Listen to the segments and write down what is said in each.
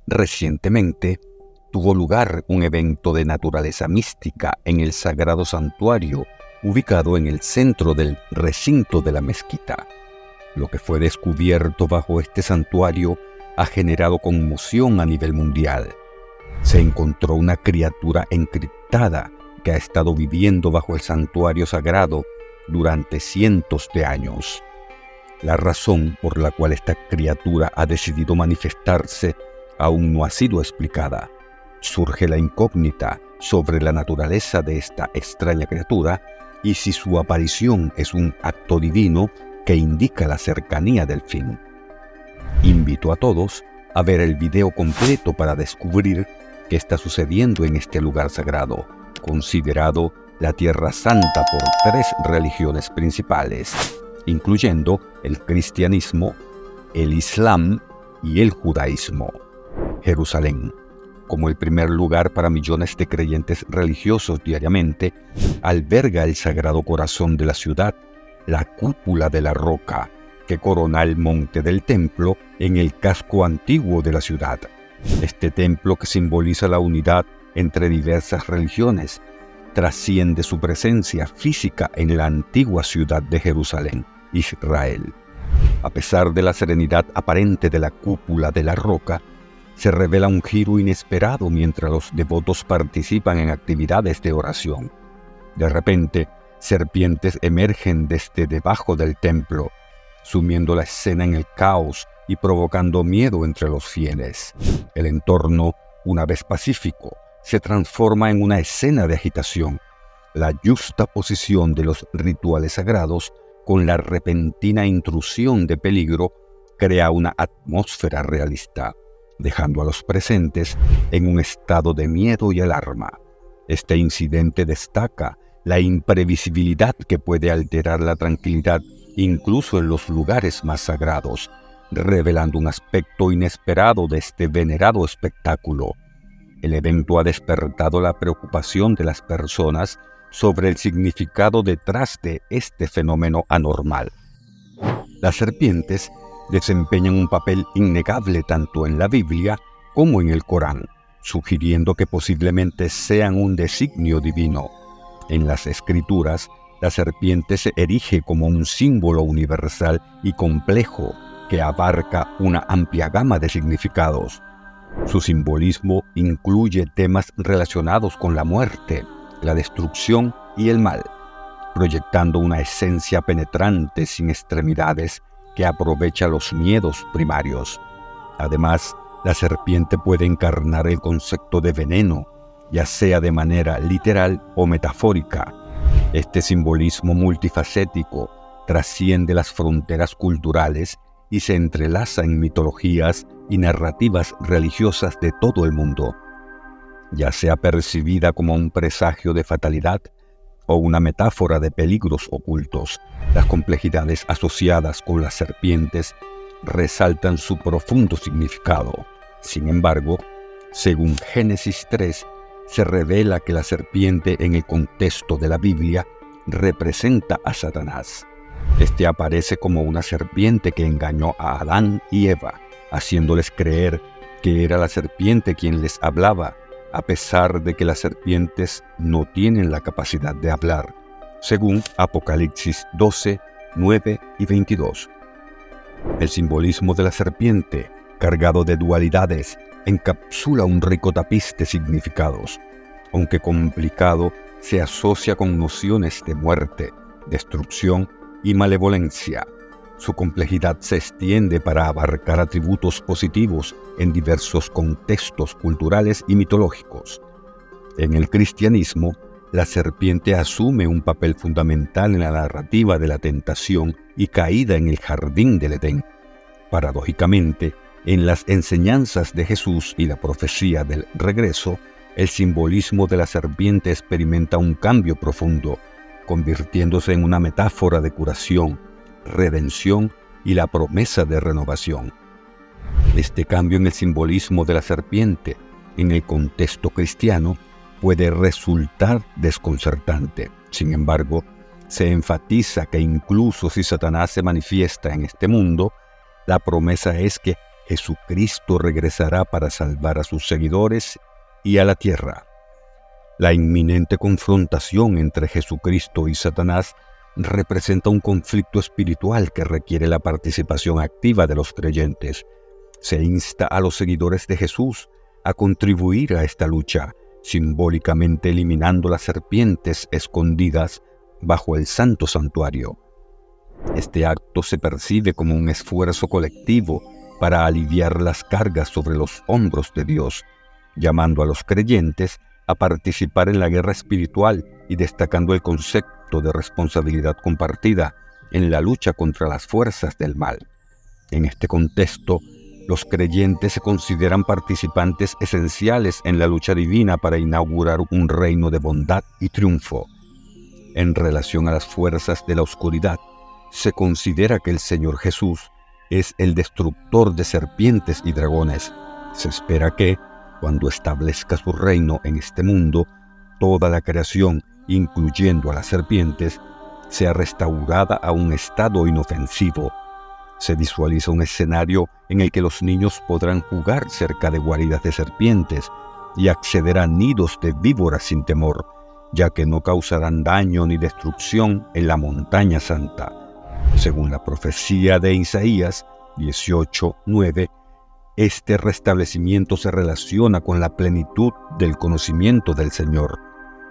Recientemente, tuvo lugar un evento de naturaleza mística en el Sagrado Santuario, ubicado en el centro del recinto de la mezquita. Lo que fue descubierto bajo este santuario ha generado conmoción a nivel mundial. Se encontró una criatura encriptada que ha estado viviendo bajo el santuario sagrado durante cientos de años. La razón por la cual esta criatura ha decidido manifestarse aún no ha sido explicada. Surge la incógnita sobre la naturaleza de esta extraña criatura y si su aparición es un acto divino que indica la cercanía del fin. Invito a todos a ver el video completo para descubrir qué está sucediendo en este lugar sagrado, considerado la Tierra Santa por 3 religiones principales, incluyendo el cristianismo, el islam y el judaísmo. Jerusalén, como el primer lugar para millones de creyentes religiosos diariamente, alberga el Sagrado Corazón de la ciudad, la cúpula de la roca, que corona el monte del templo en el casco antiguo de la ciudad. Este templo, que simboliza la unidad entre diversas religiones, trasciende su presencia física en la antigua ciudad de Jerusalén, Israel. A pesar de la serenidad aparente de la cúpula de la roca, se revela un giro inesperado mientras los devotos participan en actividades de oración. De repente, serpientes emergen desde debajo del templo, sumiendo la escena en el caos y provocando miedo entre los fieles. El entorno, una vez pacífico, se transforma en una escena de agitación. La yuxtaposición de los rituales sagrados con la repentina intrusión de peligro crea una atmósfera realista, dejando a los presentes en un estado de miedo y alarma. Este incidente destaca la imprevisibilidad que puede alterar la tranquilidad incluso en los lugares más sagrados, revelando un aspecto inesperado de este venerado espectáculo. El evento ha despertado la preocupación de las personas sobre el significado detrás de este fenómeno anormal. Las serpientes desempeñan un papel innegable tanto en la Biblia como en el Corán, sugiriendo que posiblemente sean un designio divino. En las Escrituras, la serpiente se erige como un símbolo universal y complejo que abarca una amplia gama de significados. Su simbolismo incluye temas relacionados con la muerte, la destrucción y el mal, proyectando una esencia penetrante sin extremidades que aprovecha los miedos primarios. Además, la serpiente puede encarnar el concepto de veneno, ya sea de manera literal o metafórica. Este simbolismo multifacético trasciende las fronteras culturales y se entrelaza en mitologías y narrativas religiosas de todo el mundo. Ya sea percibida como un presagio de fatalidad o una metáfora de peligros ocultos, las complejidades asociadas con las serpientes resaltan su profundo significado. Sin embargo, según Génesis 3, se revela que la serpiente en el contexto de la Biblia representa a Satanás. Este aparece como una serpiente que engañó a Adán y Eva, haciéndoles creer que era la serpiente quien les hablaba, a pesar de que las serpientes no tienen la capacidad de hablar, según Apocalipsis 12, 9 y 22. El simbolismo de la serpiente, cargado de dualidades, encapsula un rico tapiz de significados. Aunque complicado, se asocia con nociones de muerte, destrucción y malevolencia. Su complejidad se extiende para abarcar atributos positivos en diversos contextos culturales y mitológicos. En el cristianismo, la serpiente asume un papel fundamental en la narrativa de la tentación y caída en el jardín del Edén. Paradójicamente, en las enseñanzas de Jesús y la profecía del regreso, el simbolismo de la serpiente experimenta un cambio profundo, convirtiéndose en una metáfora de curación, redención y la promesa de renovación. Este cambio en el simbolismo de la serpiente en el contexto cristiano puede resultar desconcertante. Sin embargo, se enfatiza que incluso si Satanás se manifiesta en este mundo, la promesa es que Jesucristo regresará para salvar a sus seguidores y a la tierra. La inminente confrontación entre Jesucristo y Satanás representa un conflicto espiritual que requiere la participación activa de los creyentes. Se insta a los seguidores de Jesús a contribuir a esta lucha, simbólicamente eliminando las serpientes escondidas bajo el santo santuario. Este acto se percibe como un esfuerzo colectivo para aliviar las cargas sobre los hombros de Dios, llamando a los creyentes a participar en la guerra espiritual y destacando el concepto de responsabilidad compartida en la lucha contra las fuerzas del mal. En este contexto, los creyentes se consideran participantes esenciales en la lucha divina para inaugurar un reino de bondad y triunfo. En relación a las fuerzas de la oscuridad, se considera que el Señor Jesús es el destructor de serpientes y dragones. Se espera que, cuando establezca su reino en este mundo, toda la creación, incluyendo a las serpientes, sea restaurada a un estado inofensivo. Se visualiza un escenario en el que los niños podrán jugar cerca de guaridas de serpientes y acceder a nidos de víboras sin temor, ya que no causarán daño ni destrucción en la montaña santa. Según la profecía de Isaías 18:9, este restablecimiento se relaciona con la plenitud del conocimiento del Señor,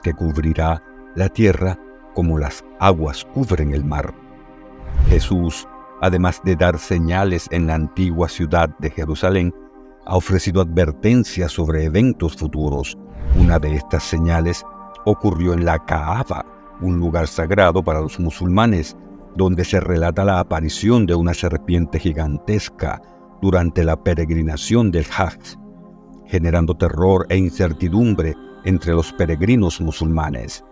que cubrirá la tierra como las aguas cubren el mar. Jesús, además de dar señales en la antigua ciudad de Jerusalén, ha ofrecido advertencias sobre eventos futuros. Una de estas señales ocurrió en la Kaaba, un lugar sagrado para los musulmanes, donde se relata la aparición de una serpiente gigantesca durante la peregrinación del Hajj, generando terror e incertidumbre entre los peregrinos musulmanes.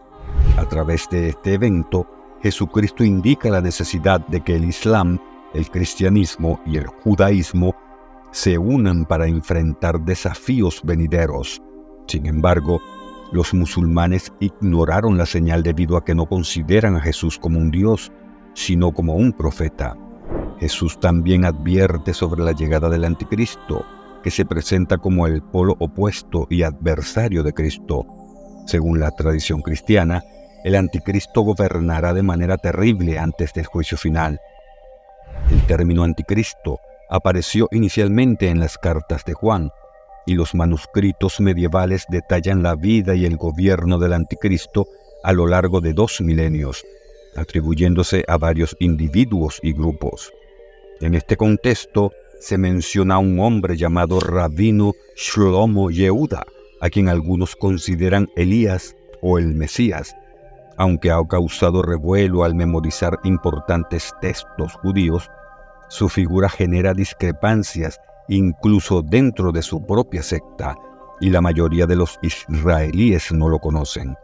A través de este evento, Jesucristo indica la necesidad de que el Islam, el cristianismo y el judaísmo se unan para enfrentar desafíos venideros. Sin embargo, los musulmanes ignoraron la señal debido a que no consideran a Jesús como un Dios, sino como un profeta. Jesús también advierte sobre la llegada del anticristo, que se presenta como el polo opuesto y adversario de Cristo. Según la tradición cristiana, el anticristo gobernará de manera terrible antes del juicio final. El término anticristo apareció inicialmente en las cartas de Juan, y los manuscritos medievales detallan la vida y el gobierno del anticristo a lo largo de 2 milenios, atribuyéndose a varios individuos y grupos. En este contexto se menciona a un hombre llamado Rabino Shlomo Yehuda, a quien algunos consideran Elías o el Mesías, aunque ha causado revuelo al memorizar importantes textos judíos. Su figura genera discrepancias incluso dentro de su propia secta, y la mayoría de los israelíes no lo conocen.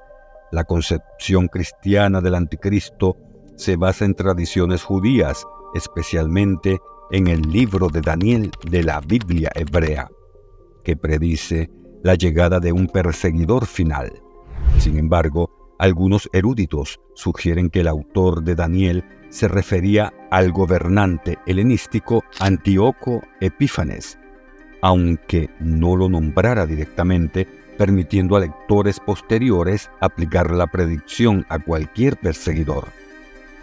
La concepción cristiana del anticristo se basa en tradiciones judías, especialmente en el libro de Daniel de la Biblia hebrea, que predice la llegada de un perseguidor final. Sin embargo, algunos eruditos sugieren que el autor de Daniel se refería al gobernante helenístico Antíoco Epífanes, aunque no lo nombrara directamente, permitiendo a lectores posteriores aplicar la predicción a cualquier perseguidor.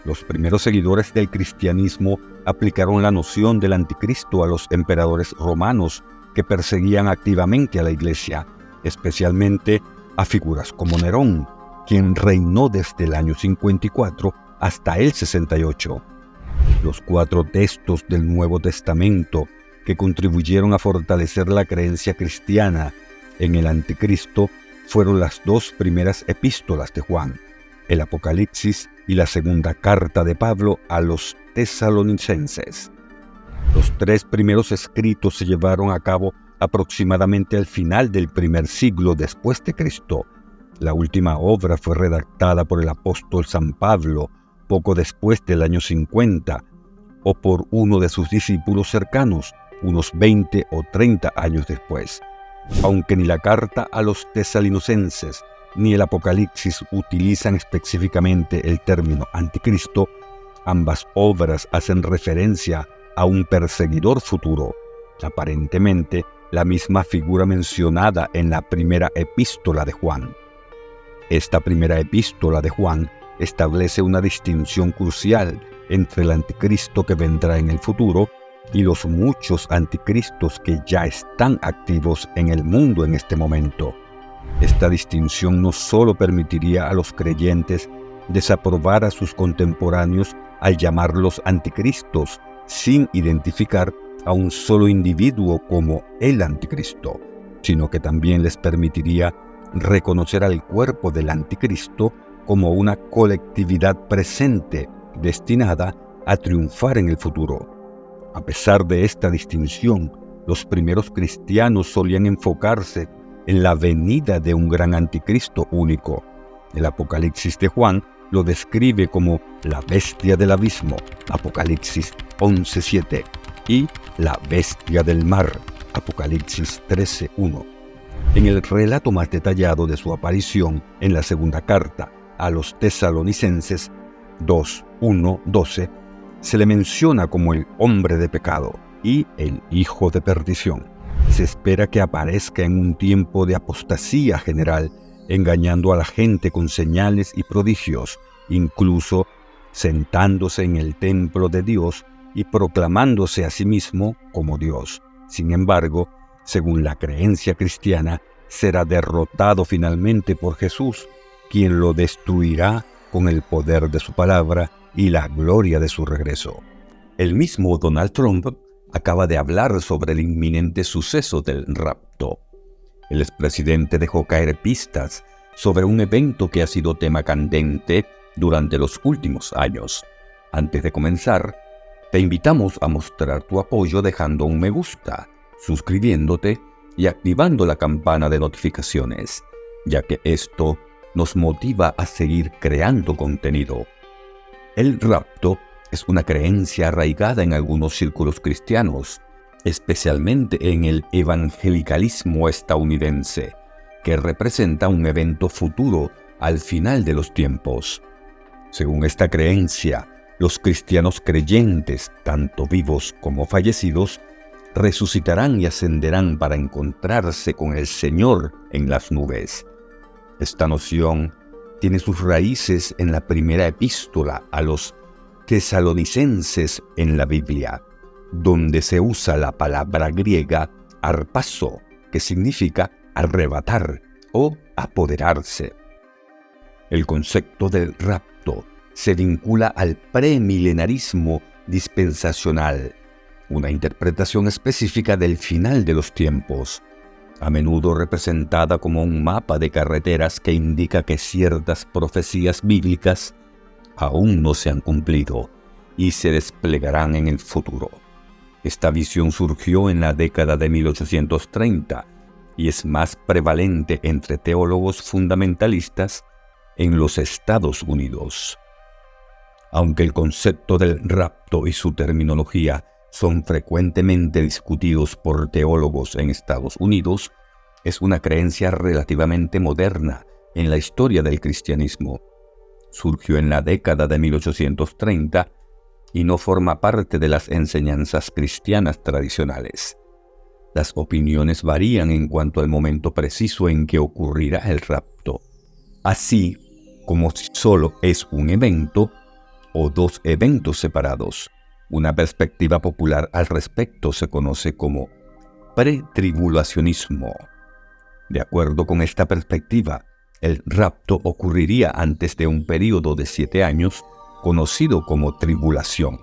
Los primeros seguidores del cristianismo aplicaron la noción del anticristo a los emperadores romanos que perseguían activamente a la iglesia, especialmente a figuras como Nerón, quien reinó desde el año 54 hasta el 68. Los 4 textos del Nuevo Testamento que contribuyeron a fortalecer la creencia cristiana en el anticristo fueron las 2 primeras epístolas de Juan, el Apocalipsis y la segunda carta de Pablo a los tesalonicenses. Los 3 primeros escritos se llevaron a cabo aproximadamente al final del primer siglo después de Cristo. La última obra fue redactada por el apóstol San Pablo poco después del año 50, o por uno de sus discípulos cercanos, unos 20 o 30 años después. Aunque ni la carta a los tesalonicenses ni el Apocalipsis utilizan específicamente el término anticristo, ambas obras hacen referencia a un perseguidor futuro. aparentemente la misma figura mencionada en la primera epístola de Juan. Esta primera epístola de Juan establece una distinción crucial entre el anticristo que vendrá en el futuro y los muchos anticristos que ya están activos en el mundo en este momento. Esta distinción no solo permitiría a los creyentes desaprobar a sus contemporáneos al llamarlos anticristos, sin identificar a un solo individuo como el anticristo, sino que también les permitiría reconocer al cuerpo del anticristo como una colectividad presente destinada a triunfar en el futuro. A pesar de esta distinción, los primeros cristianos solían enfocarse en la venida de un gran anticristo único. El Apocalipsis de Juan lo describe como la bestia del abismo, Apocalipsis 11:7, y la bestia del mar, Apocalipsis 13:1. En el relato más detallado de su aparición en la segunda carta a los Tesalonicenses 2:1-12, se le menciona como el hombre de pecado y el hijo de perdición. Se espera que aparezca en un tiempo de apostasía general, engañando a la gente con señales y prodigios, incluso sentándose en el templo de Dios y proclamándose a sí mismo como Dios. Sin embargo, según la creencia cristiana, será derrotado finalmente por Jesús, quien lo destruirá con el poder de su palabra y la gloria de su regreso. El mismo Donald Trump acaba de hablar sobre el inminente suceso del rapto. El expresidente dejó caer pistas sobre un evento que ha sido tema candente durante los últimos años. Antes de comenzar, te invitamos a mostrar tu apoyo dejando un me gusta, suscribiéndote y activando la campana de notificaciones, ya que esto nos motiva a seguir creando contenido. El rapto es una creencia arraigada en algunos círculos cristianos, especialmente en el evangelicalismo estadounidense, que representa un evento futuro al final de los tiempos. Según esta creencia, los cristianos creyentes, tanto vivos como fallecidos, resucitarán y ascenderán para encontrarse con el Señor en las nubes. Esta noción tiene sus raíces en la primera epístola a los Tesalonicenses en la Biblia, donde se usa la palabra griega arpazo, que significa arrebatar o apoderarse. El concepto del rapto se vincula al premilenarismo dispensacional, una interpretación específica del final de los tiempos, a menudo representada como un mapa de carreteras que indica que ciertas profecías bíblicas aún no se han cumplido y se desplegarán en el futuro. Esta visión surgió en la década de 1830 y es más prevalente entre teólogos fundamentalistas en los Estados Unidos. Aunque el concepto del rapto y su terminología son frecuentemente discutidos por teólogos en Estados Unidos, es una creencia relativamente moderna en la historia del cristianismo. Surgió en la década de 1830 y no forma parte de las enseñanzas cristianas tradicionales. Las opiniones varían en cuanto al momento preciso en que ocurrirá el rapto, así como si solo es un evento o dos eventos separados. Una perspectiva popular al respecto se conoce como pretribulacionismo. De acuerdo con esta perspectiva, el rapto ocurriría antes de un período de 7 años, conocido como tribulación.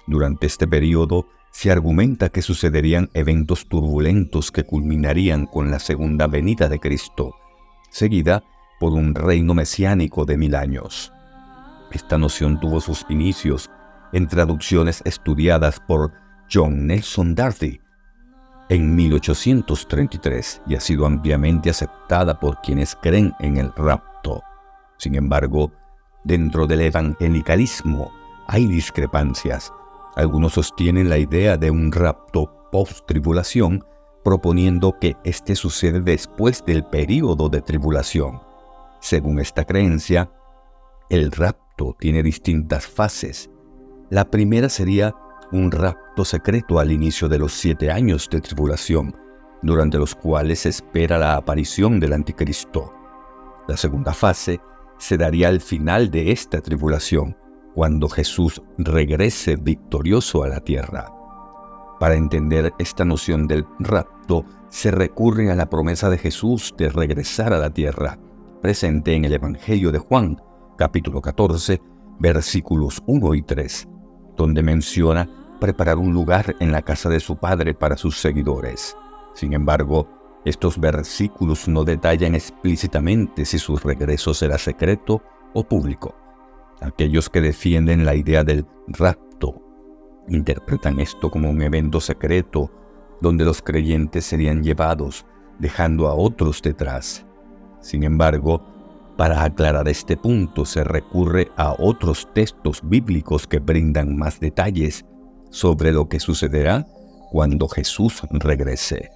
Durante este período se argumenta que sucederían eventos turbulentos que culminarían con la segunda venida de Cristo, seguida por un reino mesiánico de 1000 años. Esta noción tuvo sus inicios en traducciones estudiadas por John Nelson Darby en 1833 y ha sido ampliamente aceptada por quienes creen en el rapto. Sin embargo, dentro del evangelicalismo hay discrepancias. Algunos sostienen la idea de un rapto post-tribulación, proponiendo que este sucede después del período de tribulación. Según esta creencia, el rapto tiene distintas fases. La primera sería un rapto secreto al inicio de los 7 años de tribulación, durante los cuales se espera la aparición del anticristo. La segunda fase se daría al final de esta tribulación, cuando Jesús regrese victorioso a la tierra. Para entender esta noción del rapto, se recurre a la promesa de Jesús de regresar a la tierra, presente en el Evangelio de Juan, capítulo 14, versículos 1 y 3, donde menciona preparar un lugar en la casa de su Padre para sus seguidores. Sin embargo, estos versículos no detallan explícitamente si su regreso será secreto o público. Aquellos que defienden la idea del rapto interpretan esto como un evento secreto donde los creyentes serían llevados, dejando a otros detrás. Sin embargo, para aclarar este punto se recurre a otros textos bíblicos que brindan más detalles sobre lo que sucederá cuando Jesús regrese.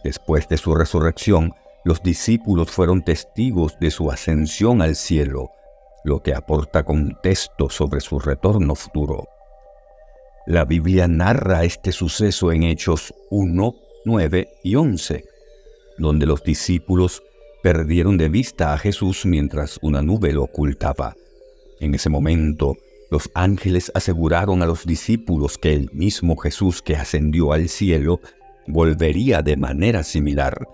Después de su resurrección, los discípulos fueron testigos de su ascensión al cielo, lo que aporta contexto sobre su retorno futuro. La Biblia narra este suceso en Hechos 1, 9 y 11, donde los discípulos perdieron de vista a Jesús mientras una nube lo ocultaba. En ese momento, los ángeles aseguraron a los discípulos que el mismo Jesús que ascendió al cielo volvería de manera similar.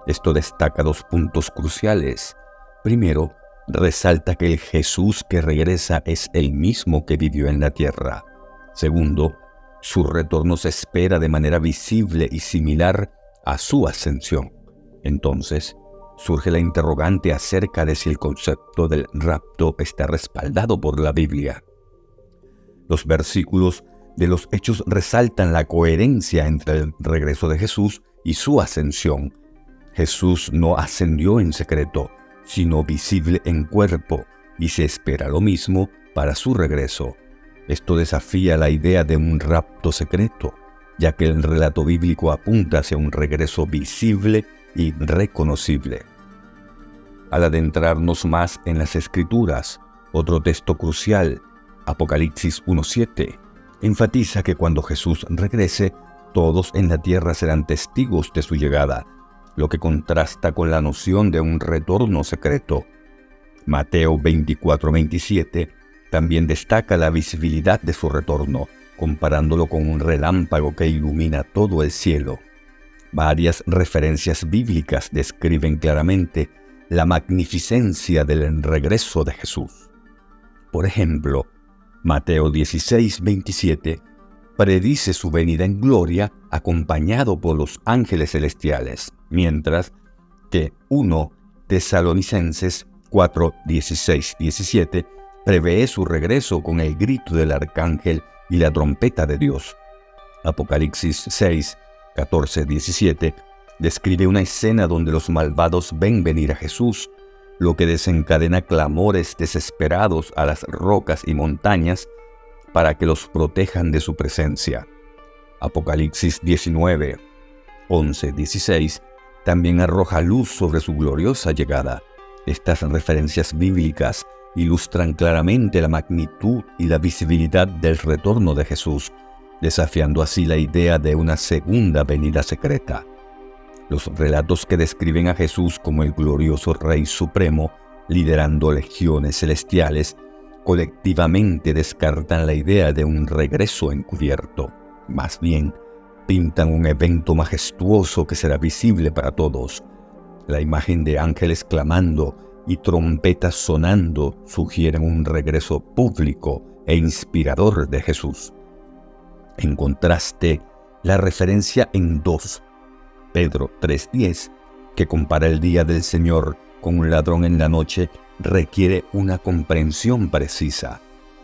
Esto destaca 2 puntos cruciales. Primero, resalta que el Jesús que regresa es el mismo que vivió en la tierra. Segundo, su retorno se espera de manera visible y similar a su ascensión. Entonces, surge la interrogante acerca de si el concepto del rapto está respaldado por la Biblia. Los versículos de los Hechos resaltan la coherencia entre el regreso de Jesús y su ascensión. Jesús no ascendió en secreto, sino visible en cuerpo, y se espera lo mismo para su regreso. Esto desafía la idea de un rapto secreto, ya que el relato bíblico apunta hacia un regreso visible y reconocible. Al adentrarnos más en las Escrituras, otro texto crucial, Apocalipsis 1:7, enfatiza que cuando Jesús regrese, todos en la tierra serán testigos de su llegada, lo que contrasta con la noción de un retorno secreto. Mateo 24:27 también destaca la visibilidad de su retorno, comparándolo con un relámpago que ilumina todo el cielo. Varias referencias bíblicas describen claramente la magnificencia del regreso de Jesús. Por ejemplo, Mateo 16:27 predice su venida en gloria acompañado por los ángeles celestiales, mientras que 1 Tesalonicenses 4:16-17 prevé su regreso con el grito del arcángel y la trompeta de Dios. Apocalipsis 6:14-17 describe una escena donde los malvados ven venir a Jesús, lo que desencadena clamores desesperados a las rocas y montañas para que los protejan de su presencia. Apocalipsis 19:11-16 también arroja luz sobre su gloriosa llegada. Estas referencias bíblicas ilustran claramente la magnitud y la visibilidad del retorno de Jesús, desafiando así la idea de una segunda venida secreta. Los relatos que describen a Jesús como el glorioso Rey Supremo, liderando legiones celestiales, colectivamente descartan la idea de un regreso encubierto. Más bien, pintan un evento majestuoso que será visible para todos. La imagen de ángeles clamando y trompetas sonando sugieren un regreso público e inspirador de Jesús. En contraste, la referencia en 2 Pedro 3:10, que compara el día del Señor con un ladrón en la noche, requiere una comprensión precisa.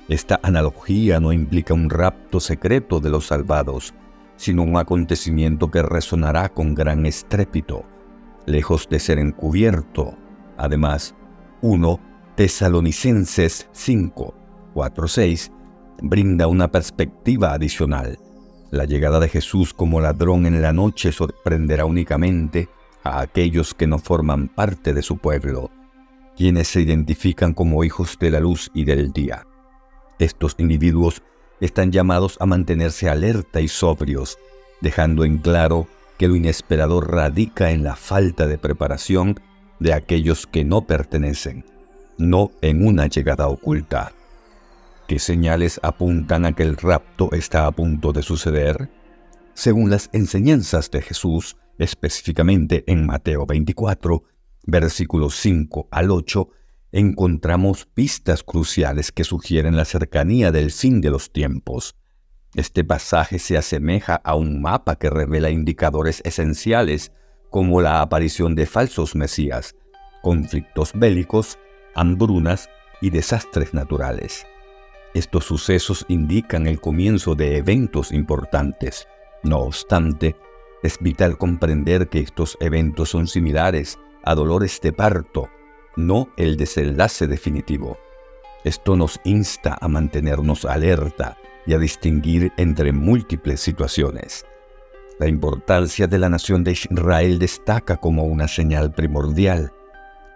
Esta analogía no implica un rapto secreto de los salvados, sino un acontecimiento que resonará con gran estrépito, lejos de ser encubierto. Además, 1 Tesalonicenses 5:4-6 brinda una perspectiva adicional. La llegada de Jesús como ladrón en la noche sorprenderá únicamente a aquellos que no forman parte de su pueblo, quienes se identifican como hijos de la luz y del día. Estos individuos están llamados a mantenerse alerta y sobrios, dejando en claro que lo inesperado radica en la falta de preparación de aquellos que no pertenecen, no en una llegada oculta. ¿Qué señales apuntan a que el rapto está a punto de suceder? Según las enseñanzas de Jesús, específicamente en Mateo 24, versículos 5 al 8, encontramos pistas cruciales que sugieren la cercanía del fin de los tiempos. Este pasaje se asemeja a un mapa que revela indicadores esenciales como la aparición de falsos mesías, conflictos bélicos, hambrunas y desastres naturales. Estos sucesos indican el comienzo de eventos importantes. No obstante, es vital comprender que estos eventos son similares a dolores de parto, no el desenlace definitivo. Esto nos insta a mantenernos alerta y a distinguir entre múltiples situaciones. La importancia de la nación de Israel destaca como una señal primordial.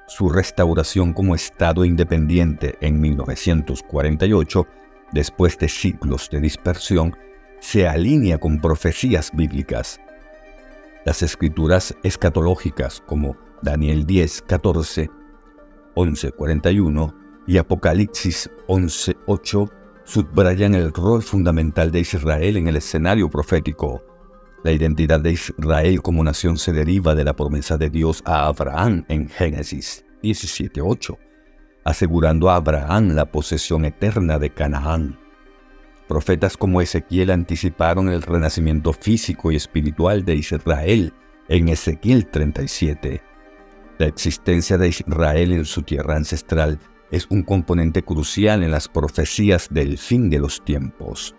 Su restauración como Estado independiente en 1948, después de siglos de dispersión, se alinea con profecías bíblicas. Las escrituras escatológicas como Daniel 10:14, 11:41 y Apocalipsis 11:8 subrayan el rol fundamental de Israel en el escenario profético. La identidad de Israel como nación se deriva de la promesa de Dios a Abraham en Génesis 17:8, asegurando a Abraham la posesión eterna de Canaán. Profetas como Ezequiel anticiparon el renacimiento físico y espiritual de Israel en Ezequiel 37. La existencia de Israel en su tierra ancestral es un componente crucial en las profecías del fin de los tiempos.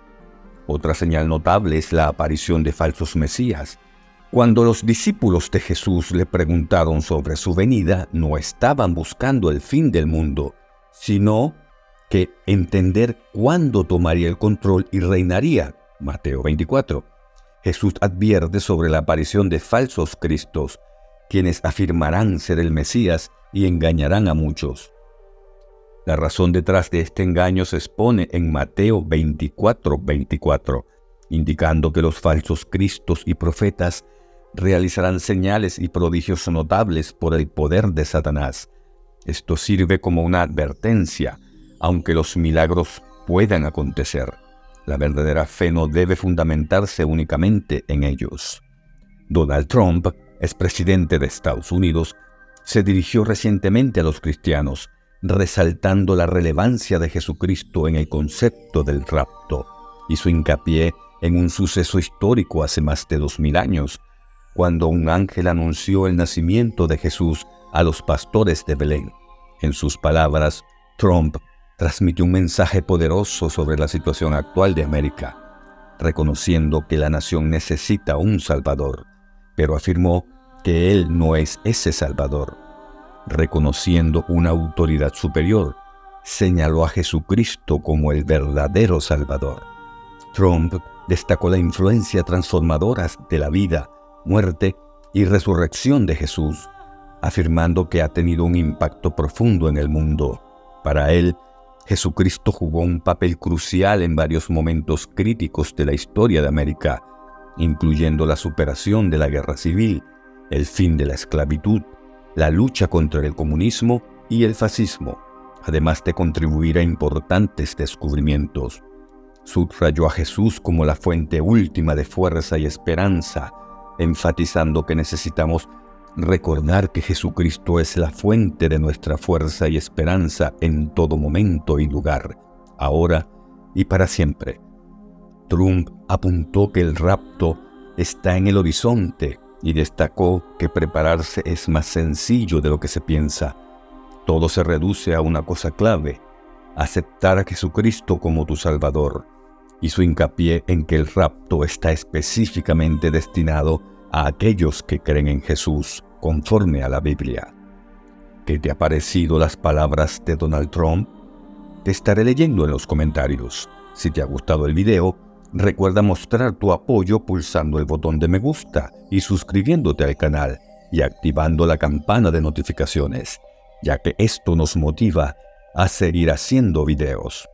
Otra señal notable es la aparición de falsos mesías. Cuando los discípulos de Jesús le preguntaron sobre su venida, no estaban buscando el fin del mundo, sino que entender cuándo tomaría el control y reinaría. Mateo 24. Jesús advierte sobre la aparición de falsos cristos, quienes afirmarán ser el Mesías y engañarán a muchos. La razón detrás de este engaño se expone en Mateo 24:24, indicando que los falsos cristos y profetas realizarán señales y prodigios notables por el poder de Satanás. Esto sirve como una advertencia, aunque los milagros puedan acontecer. La verdadera fe no debe fundamentarse únicamente en ellos. Donald Trump, expresidente de Estados Unidos, se dirigió recientemente a los cristianos, resaltando la relevancia de Jesucristo en el concepto del rapto. Hizo hincapié en un suceso histórico hace más de 2000 años, cuando un ángel anunció el nacimiento de Jesús a los pastores de Belén. En sus palabras, Trump transmitió un mensaje poderoso sobre la situación actual de América, reconociendo que la nación necesita un Salvador, pero afirmó que él no es ese Salvador. Reconociendo una autoridad superior, señaló a Jesucristo como el verdadero Salvador. Trump destacó la influencia transformadora de la vida, muerte y resurrección de Jesús, afirmando que ha tenido un impacto profundo en el mundo. Para él, Jesucristo jugó un papel crucial en varios momentos críticos de la historia de América, incluyendo la superación de la guerra civil, el fin de la esclavitud, la lucha contra el comunismo y el fascismo, además de contribuir a importantes descubrimientos. Subrayó a Jesús como la fuente última de fuerza y esperanza, enfatizando que necesitamos recordar que Jesucristo es la fuente de nuestra fuerza y esperanza en todo momento y lugar, ahora y para siempre. Trump apuntó que el rapto está en el horizonte y destacó que prepararse es más sencillo de lo que se piensa. Todo se reduce a una cosa clave: aceptar a Jesucristo como tu Salvador. Hizo hincapié en que el rapto está específicamente destinado a aquellos que creen en Jesús, conforme a la Biblia. ¿Qué te ha parecido las palabras de Donald Trump? Te estaré leyendo en los comentarios. Si te ha gustado el video, recuerda mostrar tu apoyo pulsando el botón de me gusta y suscribiéndote al canal y activando la campana de notificaciones, ya que esto nos motiva a seguir haciendo videos.